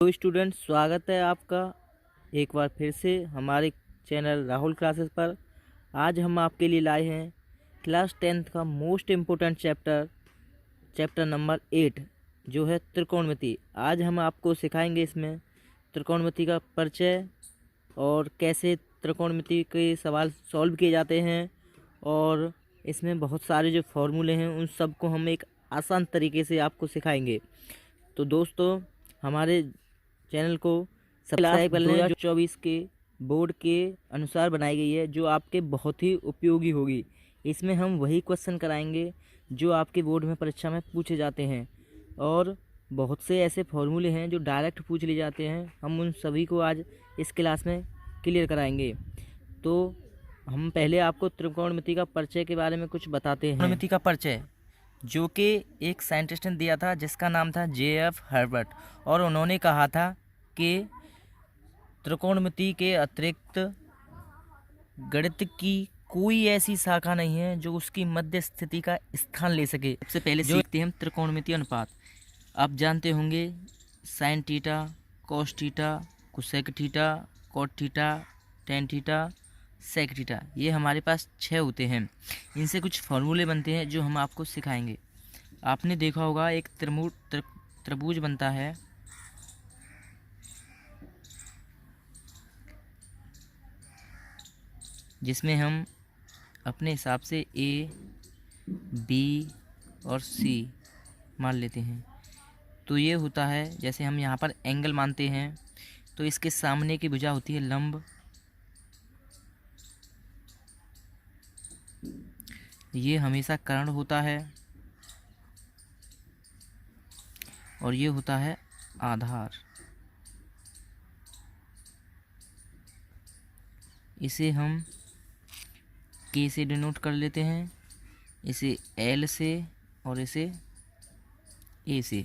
तो स्टूडेंट, स्वागत है आपका एक बार फिर से हमारे चैनल राहुल क्लासेस पर। आज हम आपके लिए लाए हैं क्लास 10th का मोस्ट इम्पोर्टेंट चैप्टर नंबर 8 जो है त्रिकोणमिति। आज हम आपको सिखाएंगे इसमें त्रिकोणमिति का परिचय और कैसे त्रिकोणमिति के सवाल सॉल्व किए जाते हैं, और इसमें बहुत सारे जो फॉर्मूले हैं उन सब को हम एक आसान तरीके से आपको सिखाएंगे। तो दोस्तों, हमारे चैनल को सब्सक्राइब कर लें। 2024 के बोर्ड के अनुसार बनाई गई है, जो आपके बहुत ही उपयोगी होगी। इसमें हम वही क्वेश्चन कराएंगे जो आपके बोर्ड में परीक्षा में पूछे जाते हैं, और बहुत से ऐसे फॉर्मूले हैं जो डायरेक्ट पूछ लिए जाते हैं। हम उन सभी को आज इस क्लास में क्लियर कराएंगे। तो हम पहले आपको त्रिकोणमिति का परिचय के बारे में कुछ बताते हैं। त्रिकोणमिति का परिचय जो कि एक साइंटिस्ट ने दिया था जिसका नाम था J.F. हर्बर्ट, और उन्होंने कहा था कि त्रिकोणमिति के अतिरिक्त गणित की कोई ऐसी शाखा नहीं है जो उसकी मध्य स्थिति का स्थान ले सके। सबसे पहले सीखते हैं हम त्रिकोणमिति अनुपात। आप जानते होंगे sine theta, cos theta, cosec theta, cot theta, tan theta, sec theta, ये हमारे पास 6 होते हैं। इनसे कुछ फॉर्मूले बनते हैं जो हम आपको सिखाएंगे। आपने देखा होगा एक त्रिभुज बनता है, जिसमें हम अपने हिसाब से A, B और C मान लेते हैं। तो ये होता है, जैसे हम यहाँ पर एंगल मानते हैं तो इसके सामने की भुजा होती है लंब, ये हमेशा कर्ण होता है, और ये होता है आधार। इसे हम K से डिनोट कर लेते हैं, इसे L से और इसे A से।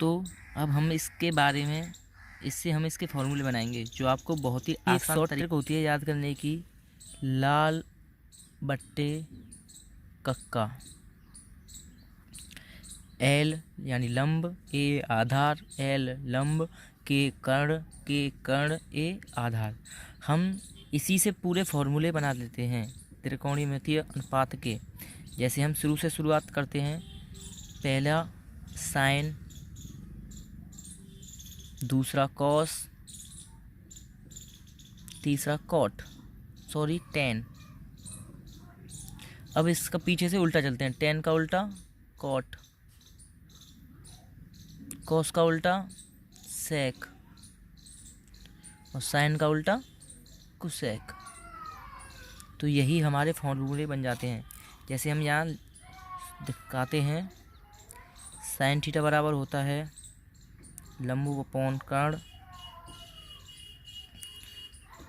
तो अब हम इसके बारे में हम इसके फॉर्मूले बनाएंगे जो आपको बहुत ही आसान तरीका होती है याद करने की। लाल बट्टे कक्का, L यानी लंब, A आधार, L लंब, K कर्ण, A आधार। हम इसी से पूरे फॉर्मूले बना लेते हैं त्रिकोणमितीय अनुपात के। जैसे हम शुरुआत करते हैं। पहला साइन, दूसरा कॉस, तीसरा टेन। अब इसका पीछे से उल्टा चलते हैं। टेन का उल्टा कॉट, कॉस का उल्टा सेक, और साइन का उल्टा कोसेक। तो यही हमारे फॉर्मूले बन जाते हैं। जैसे हम यहाँ दिखाते हैं, साइन थीटा बराबर होता है लंब अपॉन कर्ण,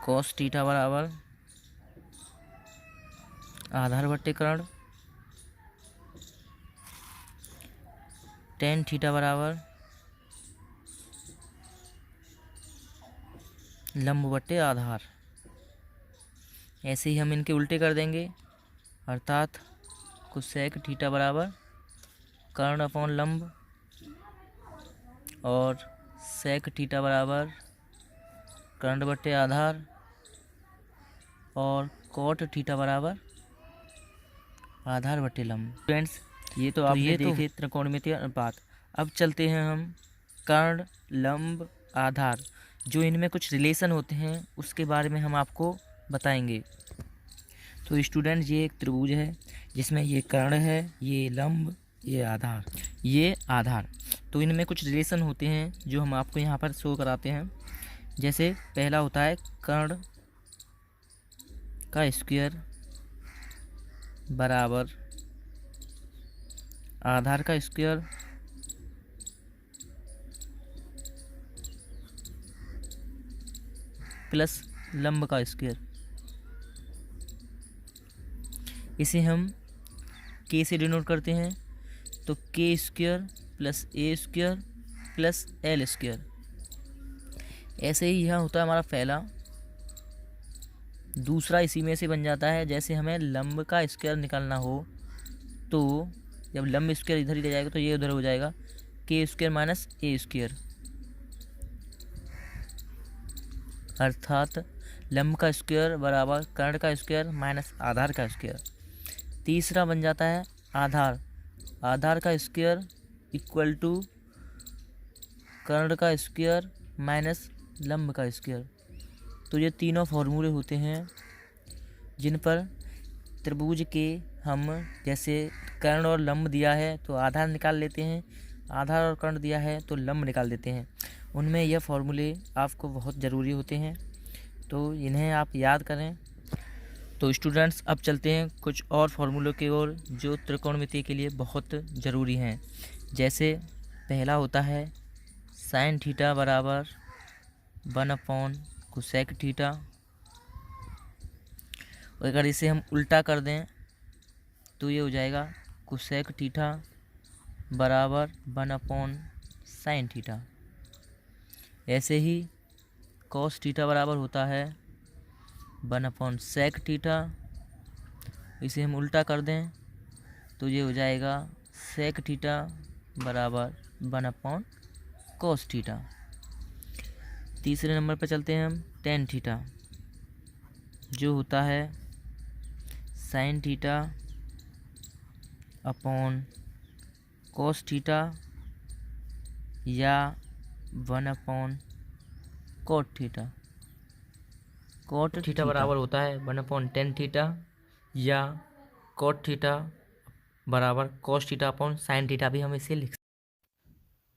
कॉस थीटा बराबर आधार बट्टे कर्ण, टेन थीटा बराबर लंब बट्टे आधार। ऐसे ही हम इनके उल्टे कर देंगे, अर्थात कोसेक थीटा बराबर कर्ण अपॉन लंब, और सेक थीटा बराबर कर्ण बट्टे आधार, और कॉट थीटा बराबर आधार बट्टे लंब। फ्रेंड्स, ये तो आपने देखे त्रिकोणमितीय अनुपात। अब चलते हैं हम कर्ण, लंब, आधार, जो इनमें कुछ रिलेशन होते हैं उसके बारे में हम आपको बताएंगे। तो स्टूडेंट, ये एक त्रिभुज है जिसमें ये कर्ण है, ये लंब, ये आधार। तो इनमें कुछ रिलेशन होते हैं जो हम आपको यहाँ पर शो कराते हैं। जैसे पहला होता है कर्ण का स्क्वायर बराबर आधार का स्क्वायर प्लस लंब का स्क्वायर। इसे हम K से डिनोट करते हैं, तो K square plus A square plus L square. ऐसे ही यह होता है हमारा पहला। दूसरा इसी में से बन जाता है। जैसे हमें लंब का स्क्वायर निकालना हो, तो जब लंब स्क्वायर इधर ही ले जाएगा तो ये उधर हो जाएगा, के स्क्वायर माइनस ए स्क्वायर, अर्थात लंब का स्क्वायर बराबर कर्ण का स्क्वायर माइनस आधार का स्क्वायर। तीसरा बन जाता है आधार, आधार का स्क्वायर इक्वल टू कर्ण का स्क्वायर माइनस लंब का स्क्वायर। तो ये तीनों फॉर्मूले होते हैं जिन पर त्रिभुज के हम जैसे कर्ण और लंब दिया है तो आधार निकाल लेते हैं, आधार और कर्ण दिया है तो लंब निकाल देते हैं। उनमें यह फॉर्मूले आपको बहुत ज़रूरी होते हैं, तो इन्हें आप याद करें। तो स्टूडेंट्स अब चलते हैं कुछ और फार्मूलों की ओर जो त्रिकोणमिति के लिए बहुत ज़रूरी हैं। जैसे पहला होता है साइन थीटा बराबर 1 कोसेक थीटा। अगर इसे हम उल्टा कर दें तो ये हो जाएगा कोसेक थीटा बराबर 1 साइन थीटा। ऐसे ही कॉस थीटा बराबर होता है 1 सेक थीटा। इसे हम उल्टा कर दें तो ये हो जाएगा सेक थीटा बराबर 1 कॉस थीटा। तीसरे नंबर पर चलते हैं हम टेन थीटा, जो होता है sine theta upon cos theta या 1 कॉट थीटा। कॉट थीटा बराबर होता है 1/tan थीटा या कॉट थीटा बराबर cos theta upon sine theta भी हम इसे लिख सकते हैं।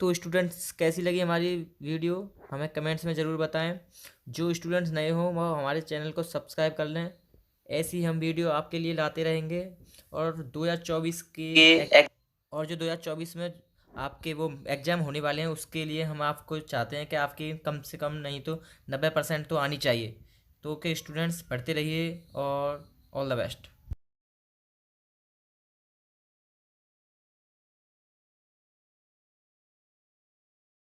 तो स्टूडेंट्स कैसी लगी हमारी वीडियो हमें कमेंट्स में ज़रूर बताएं। जो स्टूडेंट्स नए हों वह हमारे चैनल को सब्सक्राइब कर लें। ऐसी हम वीडियो आपके लिए लाते रहेंगे। और 2024 और जो 2024 में आपके वो एग्ज़ाम होने वाले हैं उसके लिए हम आपको चाहते हैं कि आपकी कम से कम नहीं तो 90% तो आनी चाहिए। तो के स्टूडेंट्स पढ़ते रहिए और ऑल द बेस्ट।